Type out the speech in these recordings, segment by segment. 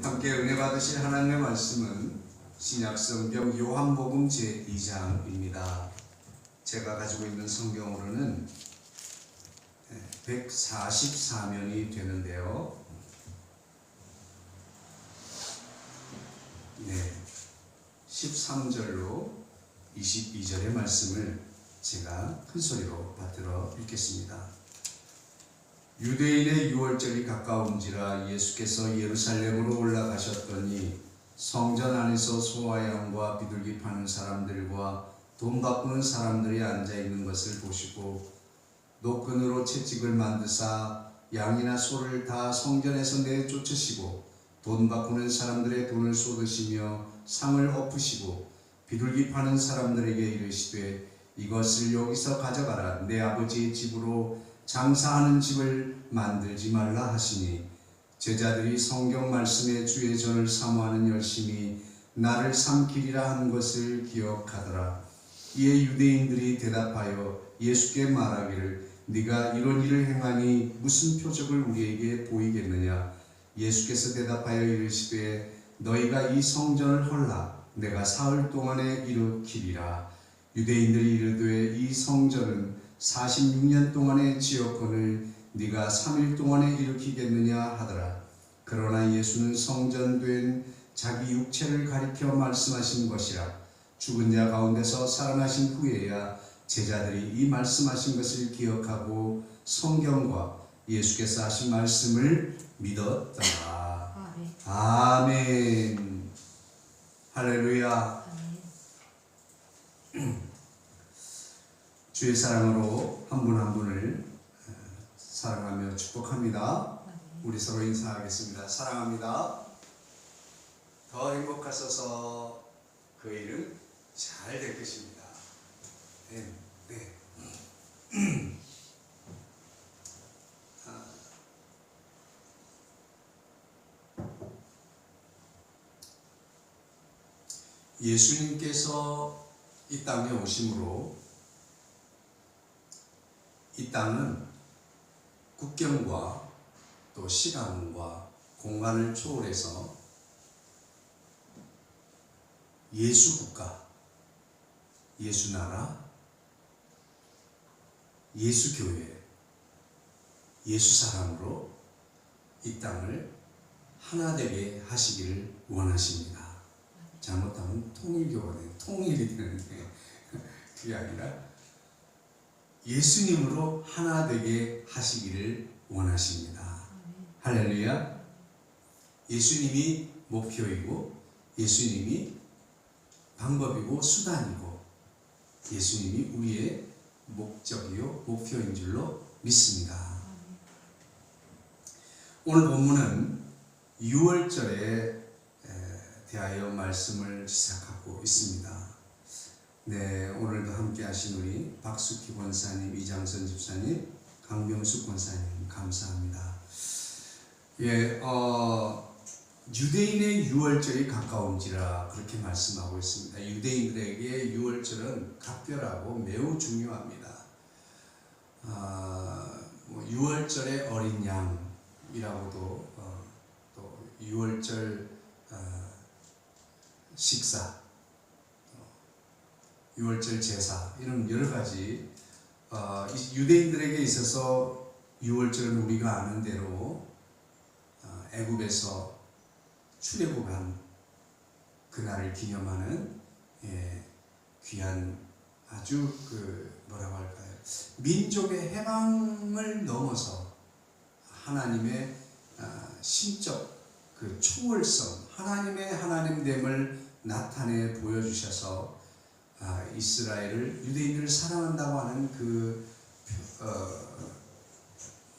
함께 은혜 받으실 하나님의 말씀은 신약성경 요한복음 제2장입니다. 제가 가지고 있는 성경으로는 144면이 되는데요. 13절로 22절의 말씀을 제가 큰 소리로 받들어 읽겠습니다. 유대인의 유월절이 가까운지라 예수께서 예루살렘으로 올라가셨더니 성전 안에서 소와 양과 비둘기 파는 사람들과 돈 바꾸는 사람들이 앉아 있는 것을 보시고 노끈으로 채찍을 만드사 양이나 소를 다 성전에서 내쫓으시고 돈 바꾸는 사람들의 돈을 쏟으시며 상을 엎으시고 비둘기 파는 사람들에게 이르시되 이것을 여기서 가져가라. 내 아버지의 집으로 장사하는 집을 만들지 말라 하시니 제자들이 성경 말씀에 주의 전을 사모하는 열심히 나를 삼키리라 한 것을 기억하더라. 이에 유대인들이 대답하여 예수께 말하기를 네가 이런 일을 행하니 무슨 표적을 우리에게 보이겠느냐. 예수께서 대답하여 이르시되 너희가 이 성전을 헐라 내가 사흘 동안에 일으키리라. 유대인들이 이르되 이 성전은 46년 동안의 지었건을 네가 3일 동안에 일으키겠느냐 하더라. 그러나 예수는 성전된 자기 육체를 가리켜 말씀하신 것이라. 죽은 자 가운데서 살아나신 후에야 제자들이 이 말씀하신 것을 기억하고 성경과 예수께서 하신 말씀을 믿었더라. 아멘. 할렐루야. 주의 사랑으로 한 분 한 분을 사랑하며 축복합니다. 우리 서로 인사하겠습니다. 사랑합니다. 더 행복하소서. 그 일은 잘 될 것입니다. 예수님께서 이 땅에 오심으로 이 땅은 국경과 또 시간과 공간을 초월해서 예수 국가, 예수 나라, 예수 교회, 예수 사람으로 이 땅을 하나 되게 하시기를 원하십니다. 잘못하면 통일교가 돼요. 통일이 되는데 그게 아니라 예수님으로 하나 되게 하시기를 원하십니다. 할렐루야. 예수님이 목표이고 예수님이 방법이고 수단이고 예수님이 우리의 목적이요 목표인 줄로 믿습니다. 오늘 본문은 유월절에 대하여 말씀을 시작하고 있습니다. 오늘도 함께 하신 우리 박수기 권사님, 이장선 집사님, 강병숙 권사님 감사합니다. 유대인의 유월절이 가까운지라 그렇게 말씀하고 있습니다. 유대인들에게 유월절은 각별하고 매우 중요합니다. 유월절의 어린 양이라고도 또 유월절 식사, 유월절 제사 이런 여러 가지 유대인들에게 있어서 유월절은 우리가 아는 대로 애굽에서 출애굽한 그날을 기념하는 귀한 아주 뭐라고 할까요? 민족의 해방을 넘어서 하나님의 신적 초월성, 하나님의 하나님됨을 나타내 보여주셔서 이스라엘을 유대인들을 사랑한다고 하는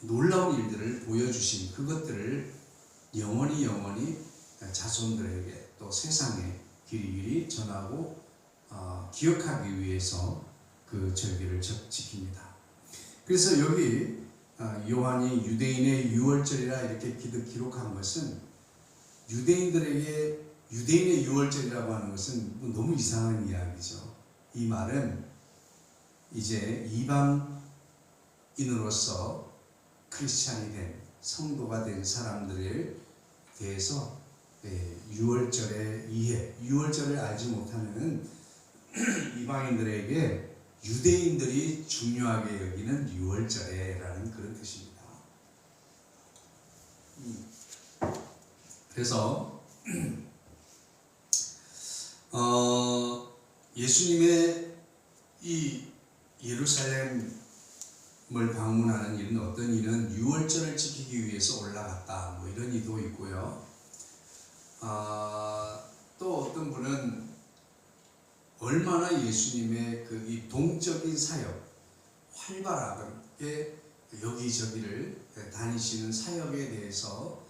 놀라운 일들을 보여주신 그것들을 영원히 자손들에게 또 세상에 길이 전하고 기억하기 위해서 그 절기를 지킵니다. 그래서 여기 요한이 유대인의 유월절이라 이렇게 기록한 것은 유대인들에게 유대인의 유월절이라고 하는 것은 너무 이상한 이야기죠. 이 말은 이제 이방인으로서 크리스찬이 된 성도가 된 사람들에 대해서 유월절의 이해, 유월절을 알지 못하는 이방인들에게 유대인들이 중요하게 여기는 유월절에라는 그런 뜻입니다. 그래서 예수님의 이 예루살렘을 방문하는 일은 어떤 이는 유월절을 지키기 위해서 올라갔다, 뭐 이런 이도 있고요. 또 어떤 분은 얼마나 예수님의 그 이 동적인 사역, 활발하게 여기저기를 다니시는 사역에 대해서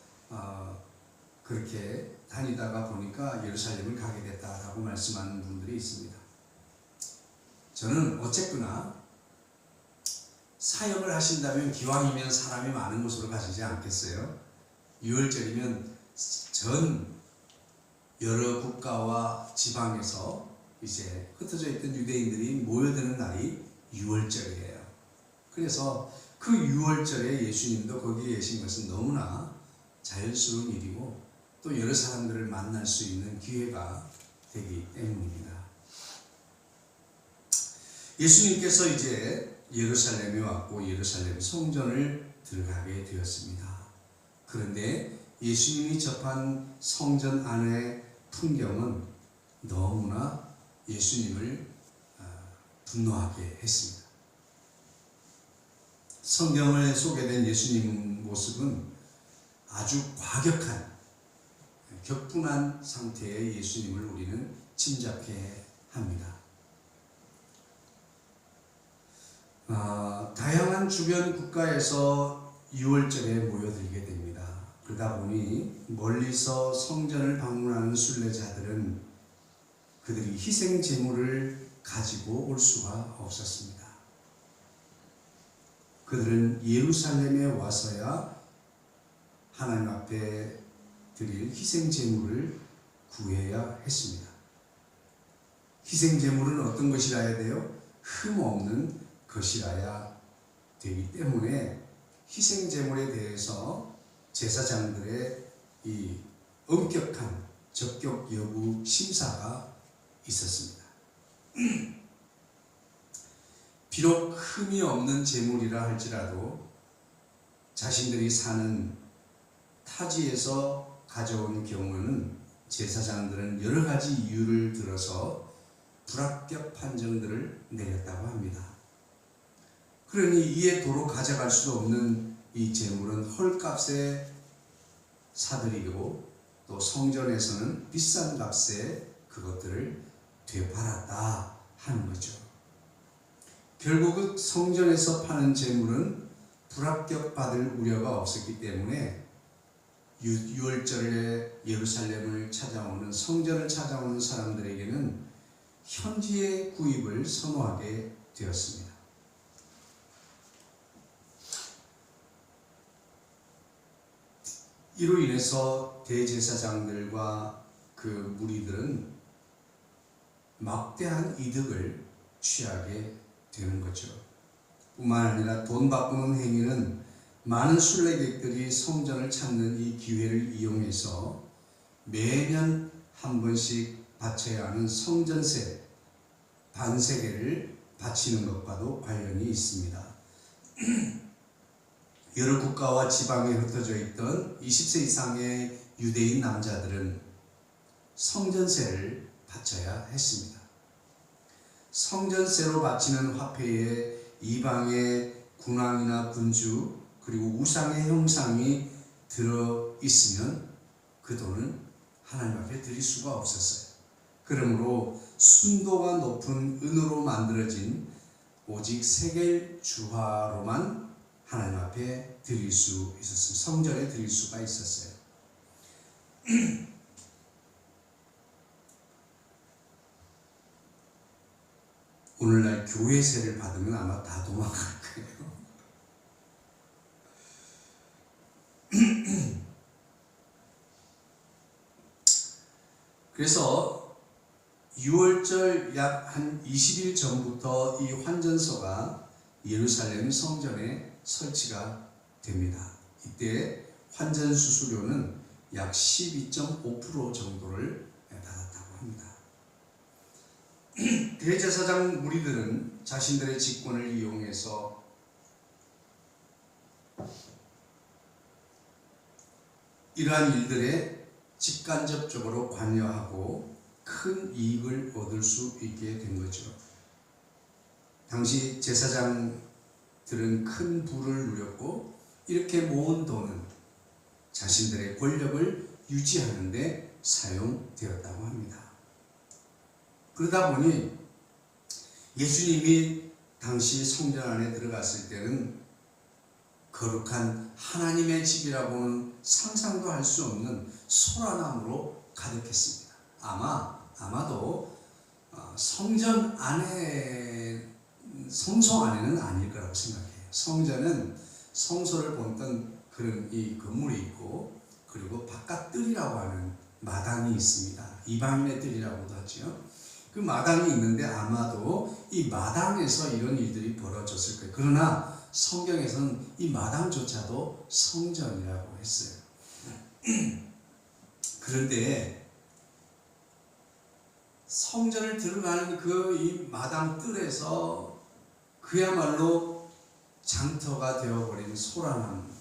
그렇게 다니다가 보니까 예루살렘을 가게 됐다라고 말씀하는 분들이 있습니다. 저는 어쨌거나 사역을 하신다면 기왕이면 사람이 많은 곳으로 가시지 않겠어요? 6월절이면 전 여러 국가와 지방에서 이제 흩어져 있던 유대인들이 모여드는 날이 6월절이에요. 그래서 그 6월절에 예수님도 거기에 계신 것은 너무나 자연스러운 일이고 또 여러 사람들을 만날 수 있는 기회가 되기 때문입니다. 예수님께서 이제 예루살렘에 왔고 예루살렘 성전을 들어가게 되었습니다. 그런데 예수님이 접한 성전 안의 풍경은 너무나 예수님을 분노하게 했습니다. 성경에 소개된 예수님 모습은 아주 과격한 격분한 상태의 예수님을 우리는 짐작해 합니다. 다양한 주변 국가에서 6월절에 모여들게 됩니다. 그러다 보니 멀리서 성전을 방문하는 순례자들은 그들이 희생 제물을 가지고 올 수가 없었습니다. 그들은 예루살렘에 와서야 하나님 앞에 드릴 희생 제물을 구해야 했습니다. 희생 제물은 어떤 것이라야 돼요? 흠 없는 것이라야 되기 때문에 희생 제물에 대해서 제사장들의 이 엄격한 적격 여부 심사가 있었습니다. 비록 흠이 없는 제물이라 할지라도 자신들이 사는 타지에서 가져온 경우는 제사장들은 여러 가지 이유를 들어서 불합격 판정들을 내렸다고 합니다. 그러니 이에 도로 가져갈 수 없는 이 제물은 헐값에 사들이고 또 성전에서는 비싼 값에 그것들을 되팔았다 하는 거죠. 결국 성전에서 파는 제물은 불합격받을 우려가 없었기 때문에 6월절에 예루살렘을 찾아오는 성전을 찾아오는 사람들에게는 현지의 구입을 선호하게 되었습니다. 이로 인해서 대제사장들과 그 무리들은 막대한 이득을 취하게 되는 거죠. 뿐만 아니라 돈 바꾸는 행위는 많은 순례객들이 성전을 찾는 이 기회를 이용해서 매년 한 번씩 바쳐야 하는 성전세 반세계를 바치는 것과도 관련이 있습니다. 여러 국가와 지방에 흩어져 있던 20세 이상의 유대인 남자들은 성전세를 바쳐야 했습니다. 성전세로 바치는 화폐에 이방의 군왕이나 군주 그리고 우상의 형상이 들어있으면 그 돈은 하나님 앞에 드릴 수가 없었어요. 그러므로 순도가 높은 은으로 만들어진 오직 세겔 주화로만 하나님 앞에 드릴 수 있었습니다. 성전에 드릴 수가 있었어요. 오늘날 교회세를 받으면 아마 다 도망갈 거예요. 그래서 6월절 약 한 20일 전부터 이 환전소가 예루살렘 성전에 설치가 됩니다. 이때 환전 수수료는 약 12.5% 정도를 받았다고 합니다. 대제사장 무리들은 자신들의 직권을 이용해서 이러한 일들에 직간접적으로 관여하고 큰 이익을 얻을 수 있게 된 거죠. 당시 제사장들은 큰 부를 누렸고 이렇게 모은 돈은 자신들의 권력을 유지하는 데 사용되었다고 합니다. 그러다 보니 예수님이 당시 성전 안에 들어갔을 때는 거룩한 하나님의 집이라고는 상상도 할 수 없는 소란함으로 가득했습니다. 아마도 성전 안에, 성소 안에는 아닐 거라고 생각해요. 성전은 성소를 본떤 그런 이 건물이 있고, 그리고 바깥 뜰이라고 하는 마당이 있습니다. 이방인의 뜰이라고도 하죠. 그 마당이 있는데 아마도 이 마당에서 이런 일들이 벌어졌을 거예요. 그러나 성경에서는 이 마당조차도 성전이라고 했어요. 그런데 성전을 들어가는 그 이 마당 뜰에서 그야말로 장터가 되어버린 소란함,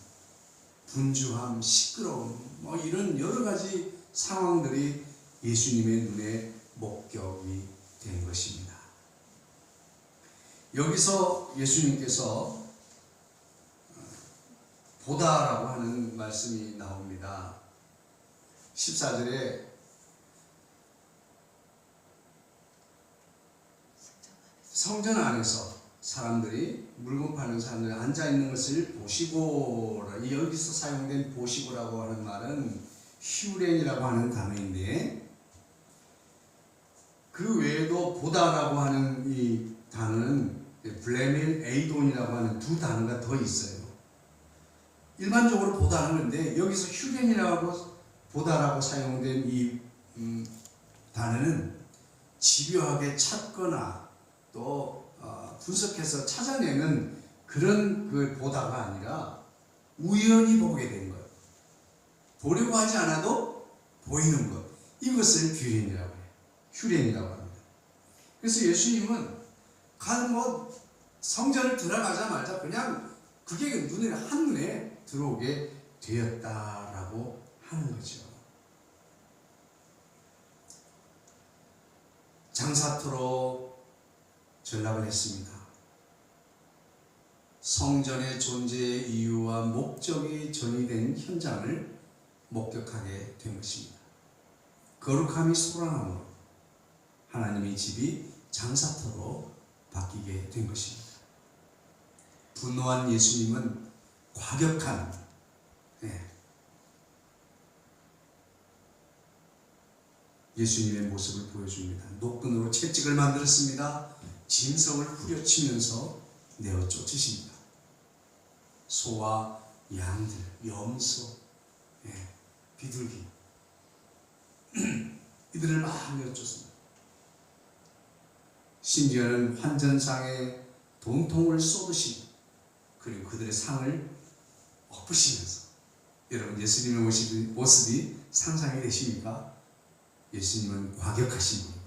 분주함, 시끄러움, 이런 여러 가지 상황들이 예수님의 눈에 목격이 된 것입니다. 여기서 예수님께서 보다라고 하는 말씀이 나옵니다. 14절에 성전 안에서 사람들이, 물건 파는 사람들이 앉아있는 것을 보시고, 여기서 사용된 보시고라고 하는 말은 휴렌이라고 하는 단어인데, 그 외에도 보다라고 하는 이 단어는 블레밀 에이돈이라고 하는 두 단어가 더 있어요. 일반적으로 보다는 건데 여기서 휴렌이라고 보다라고 사용된 이 단어는 집요하게 찾거나 또 분석해서 찾아내는 그런 그 보다가 아니라 우연히 보게 된 것, 보려고 하지 않아도 보이는 것, 이것을 휴렌이라고 해요. 휴렌이라고 합니다. 그래서 예수님은 성전을 들어가자마자 그냥 그게 눈에 한눈에 들어오게 되었다라고 하는 거죠. 장사터로 전락을 했습니다. 성전의 존재의 이유와 목적이 전이된 현장을 목격하게 된 것입니다. 거룩함이 소란함으로 하나님의 집이 장사터로 바뀌게 된 것입니다. 분노한 예수님은 과격한 예수님의 모습을 보여줍니다. 노끈으로 채찍을 만들었습니다. 짐승을 후려치면서 내어 쫓으십니다. 소와 양들, 염소, 비둘기 이들을 막 내어 쫓습니다. 심지어는 환전상에 돈통을 쏟으시고 그리고 그들의 상을 엎으시면서, 여러분 예수님의 모습이 상상이 되십니까? 예수님은 과격하신 분입니다.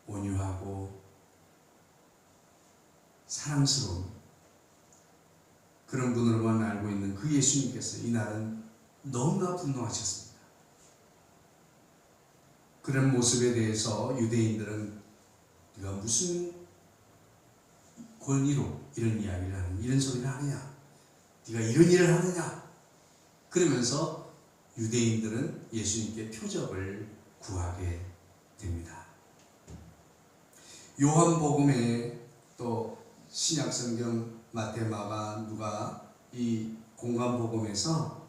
온유하고 사랑스러운 그런 분으로만 알고 있는 그 예수님께서 이날은 너무나 분노하셨습니다. 그런 모습에 대해서 유대인들은 네가 무슨 권위로 이런 이야기를 하느냐, 이런 소리를 하느냐, 네가 이런 일을 하느냐, 그러면서 유대인들은 예수님께 표적을 구하게 됩니다. 요한복음에 또 신약성경 마태, 마가, 누가 이 공관복음에서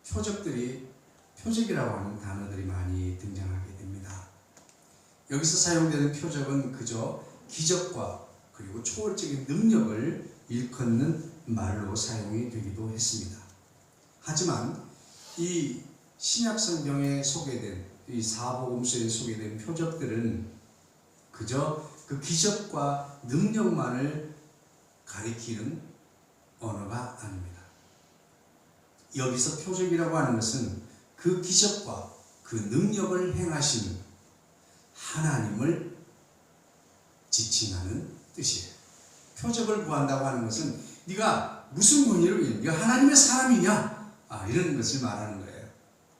표적이라고 하는 단어들이 많이 등장하게 됩니다. 여기서 사용되는 표적은 그저 기적과 그리고 초월적인 능력을 일컫는 말로 사용이 되기도 했습니다. 하지만 이 신약성경에 소개된, 이 사복음서에 소개된 표적들은 그저 그 기적과 능력만을 가리키는 언어가 아닙니다. 여기서 표적이라고 하는 것은 그 기적과 그 능력을 행하시는 하나님을 지칭하는 뜻이에요. 표적을 구한다고 하는 것은 네가 무슨 권위로 네가 하나님의 사람이냐 이런 것을 말하는 거예요.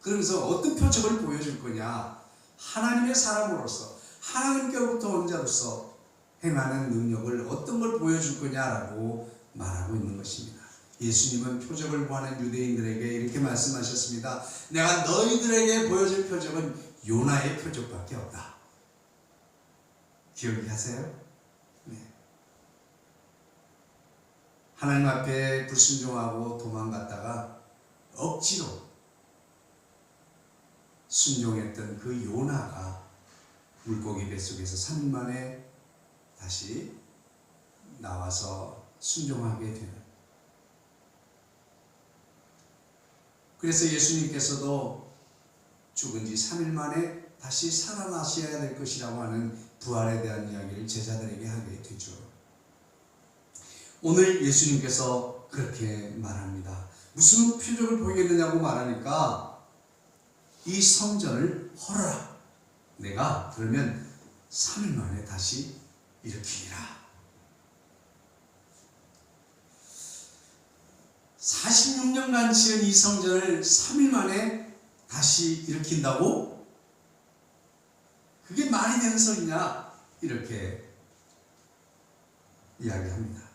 그러면서 어떤 표적을 보여줄 거냐, 하나님의 사람으로서 하나님께로부터 온 자로서 행하는 능력을 어떤 걸 보여줄 거냐라고 말하고 있는 것입니다. 예수님은 표적을 구하는 유대인들에게 이렇게 말씀하셨습니다. 내가 너희들에게 보여줄 표적은 요나의 표적밖에 없다. 기억하세요? 네. 하나님 앞에 불순종하고 도망갔다가 억지로 순종했던 그 요나가 물고기 뱃속에서 3일 만에 다시 나와서 순종하게 되는. 그래서 예수님께서도 죽은 지 3일 만에 다시 살아나셔야 될 것이라고 하는 부활에 대한 이야기를 제자들에게 하게 되죠. 오늘 예수님께서 그렇게 말합니다. 무슨 표적을 보이겠느냐고 말하니까 이 성전을 헐어라. 내가 그러면 3일 만에 다시 일으키리라. 46년간 지은 이 성전을 3일 만에 다시 일으킨다고? 그게 말이 되는 소리냐? 이렇게 이야기합니다.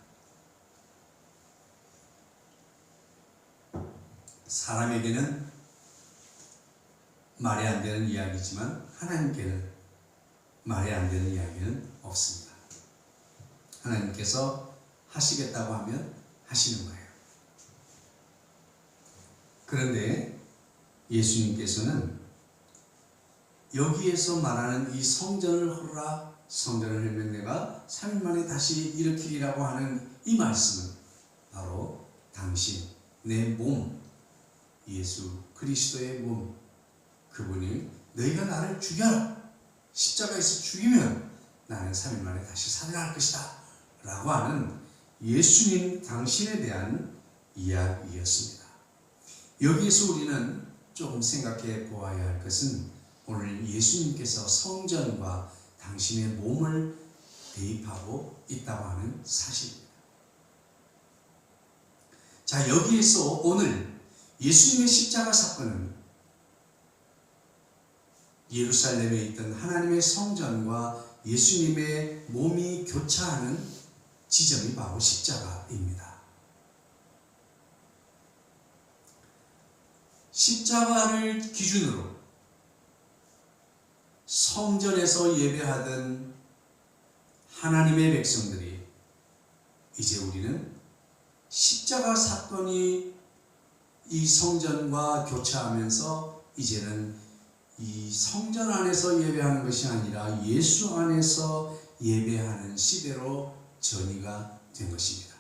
사람에게는 말이 안 되는 이야기지만 하나님께는 말이 안 되는 이야기는 없습니다. 하나님께서 하시겠다고 하면 하시는 거예요. 그런데 예수님께서는 여기에서 말하는 이 성전을 헐어라, 성전을 헐면 내가 3일 만에 다시 일으키리라고 하는 이 말씀은 바로 당신, 내 몸, 예수 그리스도의 몸, 그분이 너희가 나를 죽여라, 십자가에서 죽이면 나는 3일 만에 다시 살아날 것이다 라고 하는 예수님 당신에 대한 이야기였습니다. 여기에서 우리는 조금 생각해 보아야 할 것은 오늘 예수님께서 성전과 당신의 몸을 대입하고 있다고 하는 사실입니다. 자, 여기에서 오늘 예수님의 십자가 사건은 예루살렘에 있던 하나님의 성전과 예수님의 몸이 교차하는 지점이 바로 십자가입니다. 십자가를 기준으로 성전에서 예배하던 하나님의 백성들이 이제 우리는 십자가 사건이 이 성전과 교차하면서 이제는 이 성전 안에서 예배하는 것이 아니라 예수 안에서 예배하는 시대로 전이가 된 것입니다.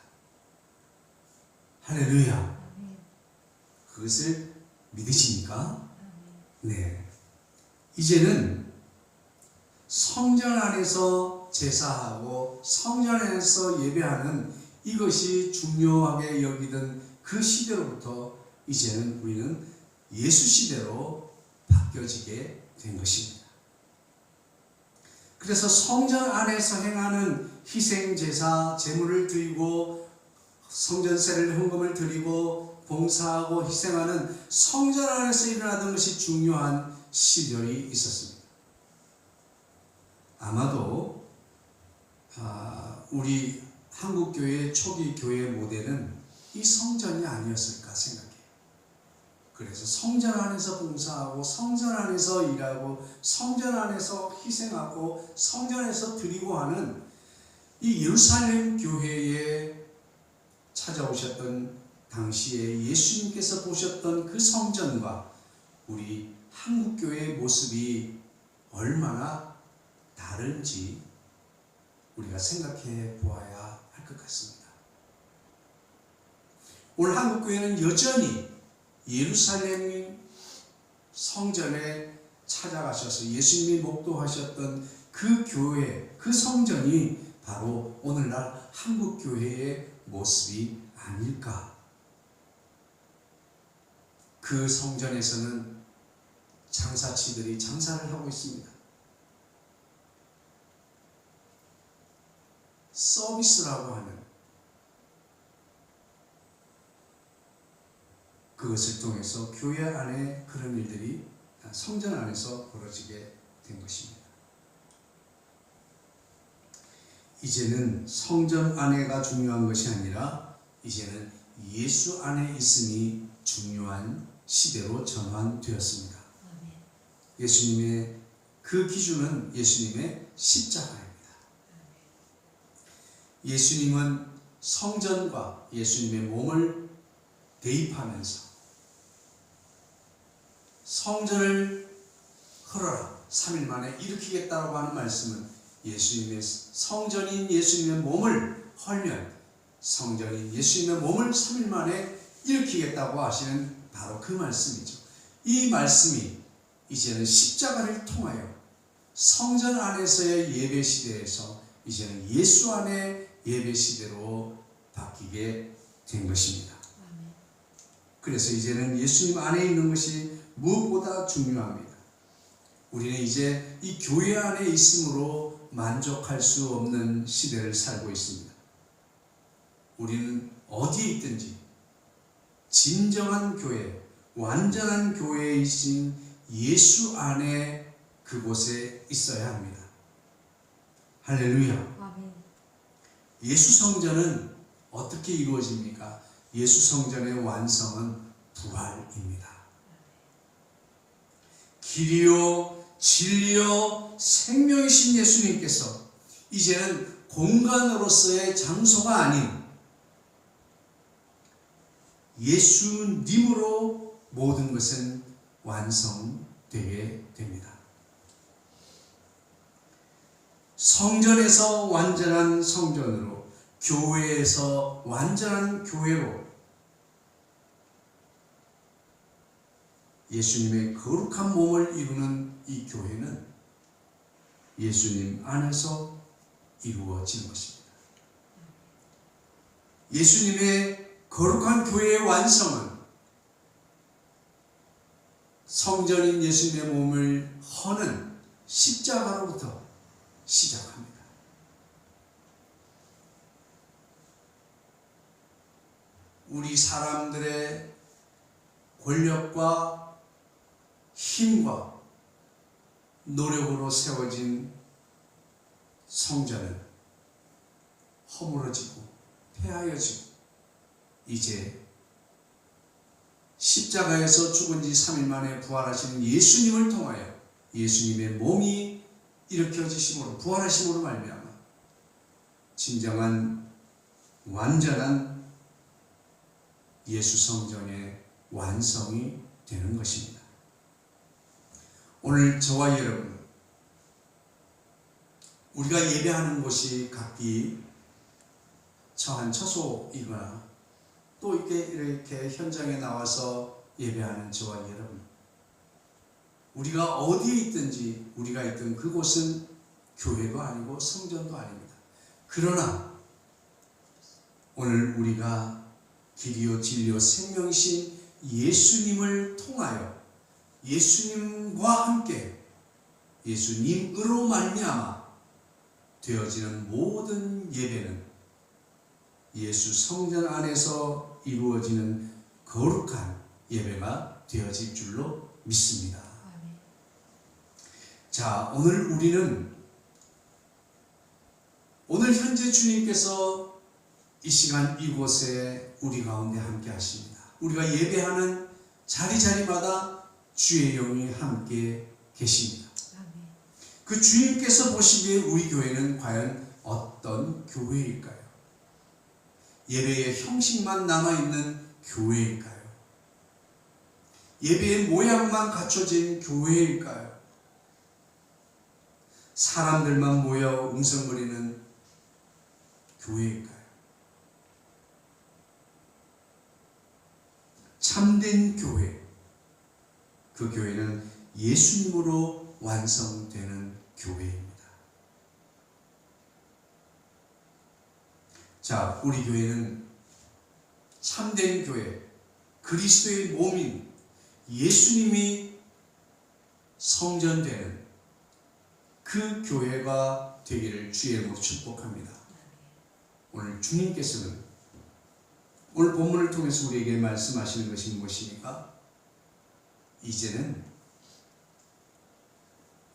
할렐루야. 그것을 믿으십니까? 네. 이제는 성전 안에서 제사하고 성전 안에서 예배하는 이것이 중요하게 여기던 그 시대로부터 이제는 우리는 예수 시대로 바뀌어지게 된 것입니다. 그래서 성전 안에서 행하는 희생 제사, 제물을 드리고 성전세를 헌금을 드리고 봉사하고 희생하는 성전 안에서 일어나던 것이 중요한 시절이 있었습니다. 아마도 우리 한국교회 초기 교회 모델은 이 성전이 아니었을까 생각해요. 그래서 성전 안에서 봉사하고 성전 안에서 일하고 성전 안에서 희생하고 성전 안에서 드리고 하는 이 예루살렘 교회에 찾아오셨던 당시에 예수님께서 보셨던 그 성전과 우리 한국교회의 모습이 얼마나 다른지 우리가 생각해 보아야 할 것 같습니다. 오늘 한국교회는 여전히 예루살렘 성전에 찾아가셔서 예수님이 목도하셨던 그 교회, 그 성전이 바로 오늘날 한국교회의 모습이 아닐까 그 성전에서는 장사치들이 장사를 하고 있습니다. 서비스라고 하는 그것을 통해서 교회 안에 그런 일들이 성전 안에서 벌어지게 된 것입니다. 이제는 성전 안에가 중요한 것이 아니라 이제는 예수 안에 있음이 중요한 시대로 전환되었습니다. 예수님의 그 기준은 예수님의 십자가입니다. 예수님은 성전과 예수님의 몸을 대입하면서 성전을 헐어라 3일 만에 일으키겠다고 하는 말씀은 예수님의 성전인 예수님의 몸을 헐면 성전인 예수님의 몸을 3일 만에 일으키겠다고 하시는 바로 그 말씀이죠. 이 말씀이 이제는 십자가를 통하여 성전 안에서의 예배 시대에서 이제는 예수 안의 예배 시대로 바뀌게 된 것입니다. 그래서 이제는 예수님 안에 있는 것이 무엇보다 중요합니다. 우리는 이제 이 교회 안에 있음으로 만족할 수 없는 시대를 살고 있습니다. 우리는 어디에 있든지 진정한 교회, 완전한 교회에 있신 예수 안에 그곳에 있어야 합니다. 할렐루야. 아멘. 예수 성전은 어떻게 이루어집니까? 예수 성전의 완성은 부활입니다. 길이요 진리요 생명이신 예수님께서 이제는 공간으로서의 장소가 아닌 예수님으로 모든 것은 완성되게 됩니다. 성전에서 완전한 성전으로, 교회에서 완전한 교회로 예수님의 거룩한 몸을 이루는 이 교회는 예수님 안에서 이루어진 것입니다. 예수님의 거룩한 교회의 완성은 성전인 예수님의 몸을 허는 십자가로부터 시작합니다. 우리 사람들의 권력과 힘과 노력으로 세워진 성전은 허물어지고 폐하여지고 이제 십자가에서 죽은 지 3일 만에 부활하시는 예수님을 통하여 예수님의 몸이 일으켜지심으로 부활하심으로 말미암아 진정한 완전한 예수 성전의 완성이 되는 것입니다. 오늘 저와 여러분, 우리가 예배하는 곳이 각기 처한 처소이거나 또 이렇게 현장에 나와서 예배하는 저와 여러분, 우리가 어디에 있든지 우리가 있던 그곳은 교회도 아니고 성전도 아닙니다. 그러나 오늘 우리가 길이요 진리요 생명이신 예수님을 통하여 예수님과 함께 예수님으로 말미암아 되어지는 모든 예배는 예수 성전 안에서 이루어지는 거룩한 예배가 되어질 줄로 믿습니다. 아멘. 자, 오늘 우리는 오늘 현재 주님께서 이 시간 이곳에 우리 가운데 함께 하십니다. 우리가 예배하는 자리자리마다 주의 영이 함께 계십니다. 아멘. 그 주님께서 보시기에 우리 교회는 과연 어떤 교회일까요? 예배의 형식만 남아있는 교회일까요? 예배의 모양만 갖춰진 교회일까요? 사람들만 모여 웅성거리는 교회일까요? 참된 교회, 그 교회는 예수님으로 완성되는 교회입니다. 자, 우리 교회는 참된 교회, 그리스도의 몸인 예수님이 성전되는 그 교회가 되기를 주의 이름으로 축복합니다. 오늘 주님께서는 오늘 본문을 통해서 우리에게 말씀하시는 것이 무엇입니까? 이제는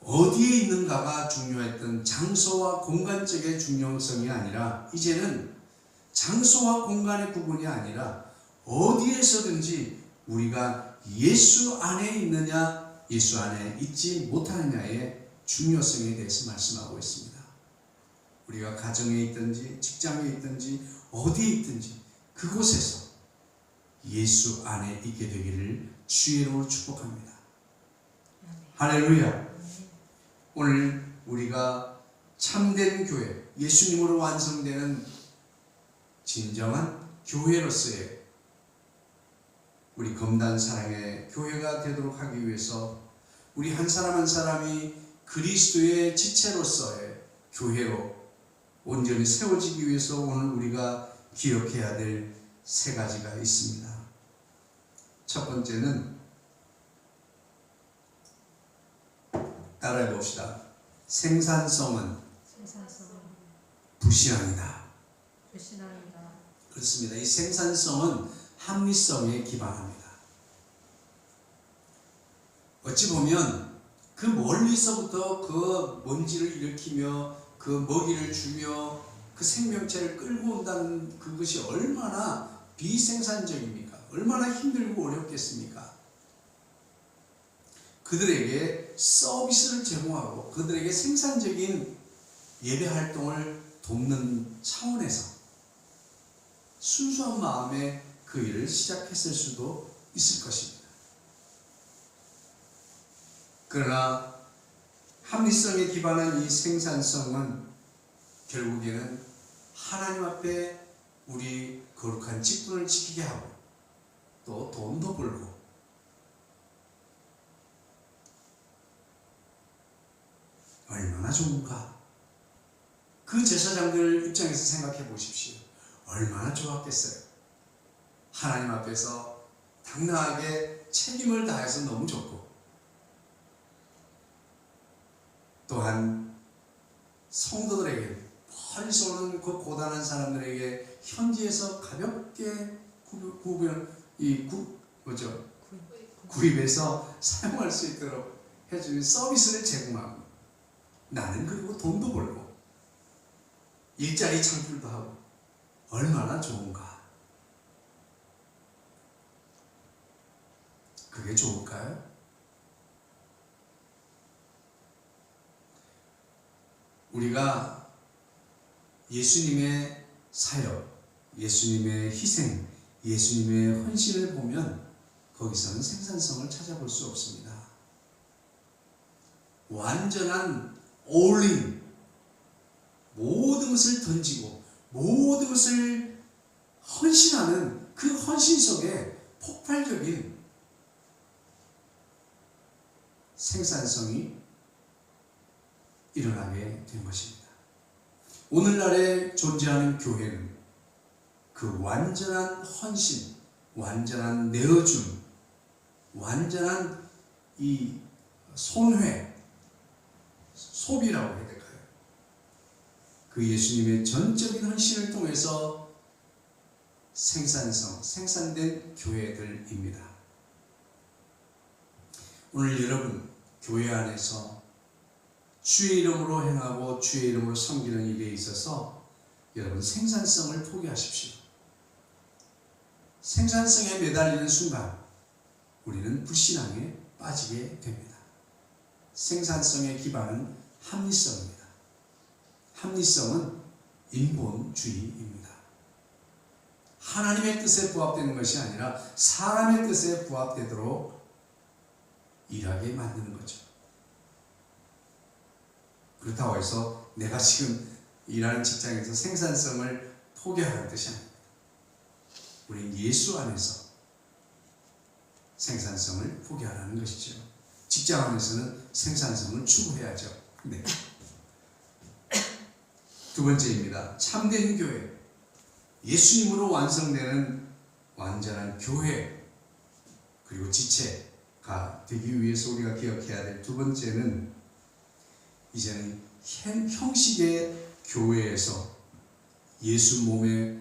어디에 있는가가 중요했던 장소와 공간적인 중요성이 아니라 이제는 장소와 공간의 구분이 아니라 어디에서든지 우리가 예수 안에 있느냐 예수 안에 있지 못하느냐의 중요성에 대해서 말씀하고 있습니다. 우리가 가정에 있든지 직장에 있든지 어디에 있든지 그곳에서 예수 안에 있게 되기를 주의 이름으로 축복합니다. 할렐루야. 오늘 우리가 참된 교회, 예수님으로 완성되는 진정한 교회로서의 우리 검단 사랑의 교회가 되도록 하기 위해서 우리 한 사람 한 사람이 그리스도의 지체로서의 교회로 온전히 세워지기 위해서 오늘 우리가 기억해야 될 세 가지가 있습니다. 첫 번째는 따라해 봅시다. 생산성은 불신앙이다. 그렇습니다. 이 생산성은 합리성에 기반합니다. 어찌 보면 그 멀리서부터 그 먼지를 일으키며 그 먹이를 주며 그 생명체를 끌고 온다는 그것이 얼마나 비생산적입니까? 얼마나 힘들고 어렵겠습니까? 그들에게 서비스를 제공하고 그들에게 생산적인 예배 활동을 돕는 차원에서 순수한 마음에 그 일을 시작했을 수도 있을 것입니다. 그러나 합리성에 기반한 이 생산성은 결국에는 하나님 앞에 우리 거룩한 직분을 지키게 하고 또 돈도 벌고 얼마나 좋은가. 그 제사장들 입장에서 생각해 보십시오. 얼마나 좋았겠어요. 하나님 앞에서 당당하게 책임을 다해서 너무 좋고 또한 성도들에게 멀리서 오는 그 고단한 사람들에게 현지에서 가볍게 구입해서 사용할 수 있도록 해주는 서비스를 제공하고 나는 그리고 돈도 벌고 일자리 창출도 하고 얼마나 좋은가. 그게 좋을까요? 우리가 예수님의 사역, 예수님의 희생, 예수님의 헌신을 보면 거기서는 생산성을 찾아볼 수 없습니다. 완전한 올인, 모든 것을 던지고 모든 것을 헌신하는 그 헌신 속에 폭발적인 생산성이 일어나게 된 것입니다. 오늘날에 존재하는 교회는 그 완전한 헌신, 완전한 내어줌, 완전한 이 손회, 소비라고 해야 될까요? 그 예수님의 전적인 헌신을 통해서 생산된 교회들입니다. 오늘 여러분 교회 안에서 주의 이름으로 행하고 주의 이름으로 섬기는 일에 있어서 여러분 생산성을 포기하십시오. 생산성에 매달리는 순간 우리는 불신앙에 빠지게 됩니다. 생산성의 기반은 합리성입니다. 합리성은 인본주의입니다. 하나님의 뜻에 부합되는 것이 아니라 사람의 뜻에 부합되도록 일하게 만드는 거죠. 그렇다고 해서 내가 지금 일하는 직장에서 생산성을 포기하라는 뜻이 아닙니다. 우리는 예수 안에서 생산성을 포기하라는 것이죠. 직장 안에서는 생산성을 추구해야죠. 네. 두 번째입니다. 참된 교회, 예수님으로 완성되는 완전한 교회 그리고 지체, 되기 위해서 우리가 기억해야 될 두 번째는 이제는 형식의 교회에서 예수 몸의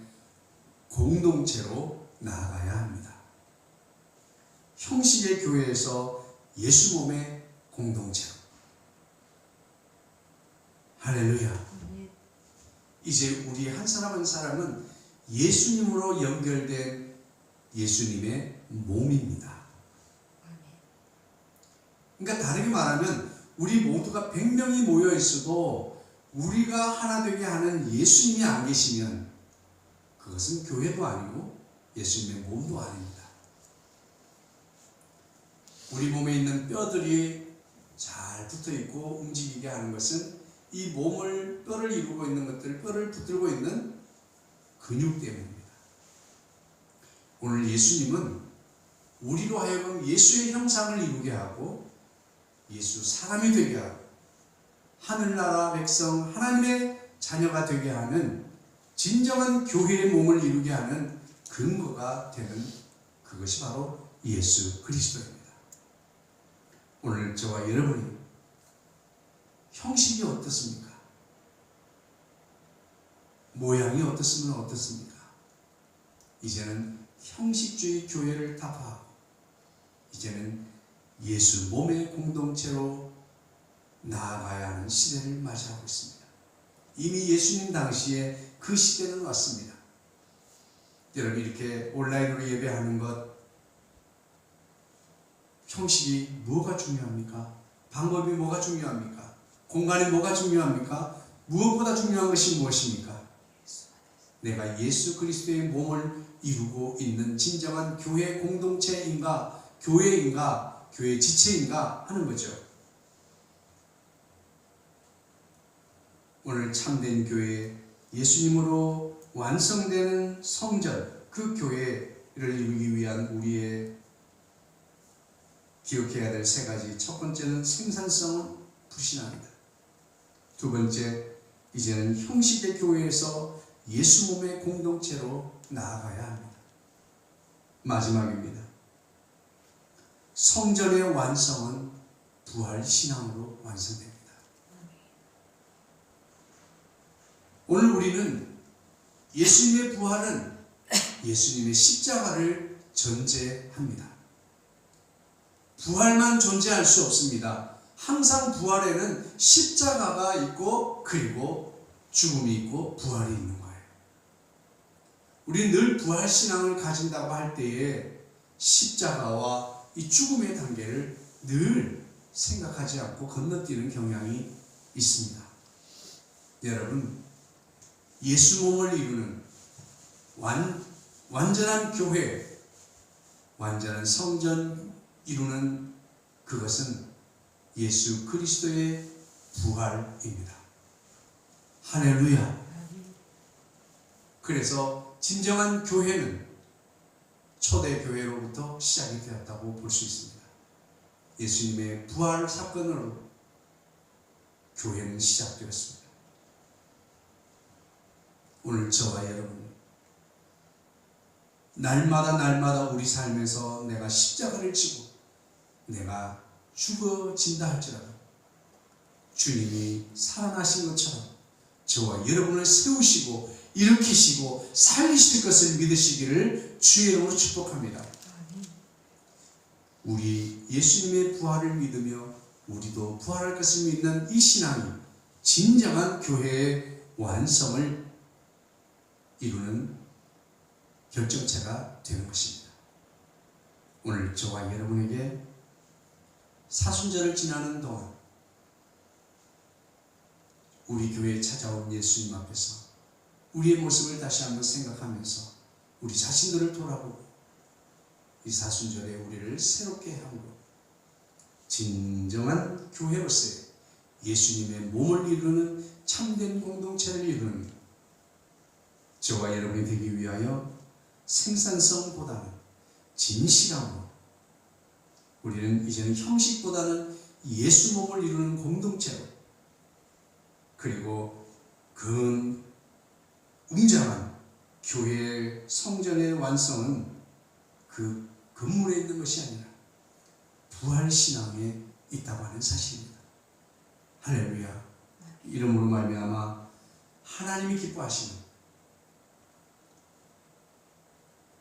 공동체로 나아가야 합니다. 형식의 교회에서 예수 몸의 공동체로. 할렐루야. 이제 우리 한 사람 한 사람은 예수님으로 연결된 예수님의 몸입니다. 그러니까 다르게 말하면 우리 모두가 100명이 모여 있어도 우리가 하나 되게 하는 예수님이 안 계시면 그것은 교회도 아니고 예수님의 몸도 아닙니다. 우리 몸에 있는 뼈들이 잘 붙어 있고 움직이게 하는 것은 이 뼈를 이루고 있는 것들, 뼈를 붙들고 있는 근육 때문입니다. 오늘 예수님은 우리로 하여금 예수의 형상을 이루게 하고 예수 사람이 되게 하고 하늘나라 백성 하나님의 자녀가 되게 하는 진정한 교회의 몸을 이루게 하는 근거가 되는 그것이 바로 예수 그리스도입니다. 오늘 저와 여러분이 형식이 어떻습니까? 모양이 어떻으면 어떻습니까? 이제는 형식주의 교회를 타파하고 이제는 예수 몸의 공동체로 나아가야 하는 시대를 맞이하고 있습니다. 이미 예수님 당시에 그 시대는 왔습니다. 여러분 이렇게 온라인으로 예배하는 것 형식이 뭐가 중요합니까? 방법이 뭐가 중요합니까? 공간이 뭐가 중요합니까? 무엇보다 중요한 것이 무엇입니까? 내가 예수 그리스도의 몸을 이루고 있는 진정한 교회 공동체인가, 교회인가, 교회 지체인가 하는 거죠. 오늘 참된 교회, 예수님으로 완성되는 성전, 그 교회를 이루기 위한 우리의 기억해야 될 세 가지. 첫 번째는 생산성을 불신합니다. 두 번째, 이제는 형식의 교회에서 예수 몸의 공동체로 나아가야 합니다. 마지막입니다. 성전의 완성은 부활 신앙으로 완성됩니다. 오늘 우리는 예수님의 부활은 예수님의 십자가를 전제합니다. 부활만 존재할 수 없습니다. 항상 부활에는 십자가가 있고 그리고 죽음이 있고 부활이 있는 거예요. 우리는 늘 부활 신앙을 가진다고 할 때에 십자가와 이 죽음의 단계를 늘 생각하지 않고 건너뛰는 경향이 있습니다. 여러분, 예수 몸을 이루는 완전한 교회, 완전한 성전 이루는 그것은 예수 그리스도의 부활입니다. 할렐루야. 그래서 진정한 교회는 초대교회로부터 시작이 되었다고 볼 수 있습니다. 예수님의 부활 사건으로 교회는 시작되었습니다. 오늘 저와 여러분, 날마다 우리 삶에서 내가 십자가를 지고 내가 죽어진다 할지라도 주님이 살아나신 것처럼 저와 여러분을 세우시고 일으키시고 살리실 것을 믿으시기를 주의 이름으로 축복합니다. 우리 예수님의 부활을 믿으며 우리도 부활할 것을 믿는 이 신앙이 진정한 교회의 완성을 이루는 결정체가 되는 것입니다. 오늘 저와 여러분에게 사순절을 지나는 동안 우리 교회에 찾아온 예수님 앞에서 우리의 모습을 다시 한번 생각하면서 우리 자신들을 돌아보고 이 사순절에 우리를 새롭게 하고 진정한 교회로서의 예수님의 몸을 이루는 참된 공동체를 이루는 저와 여러분이 되기 위하여 생산성보다는 진실함으로 우리는 이제는 형식보다는 예수 몸을 이루는 공동체로 그리고 그 웅장한 교회의 성전의 완성은 그 건물에 있는 것이 아니라 부활신앙에 있다고 하는 사실입니다. 할렐루야. 이름으로 말미암아 하나님이 기뻐하시는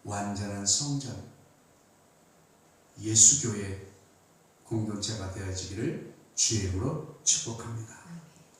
완전한 성전 예수교회 공동체가 되어지기를 주의 이름으로 축복합니다.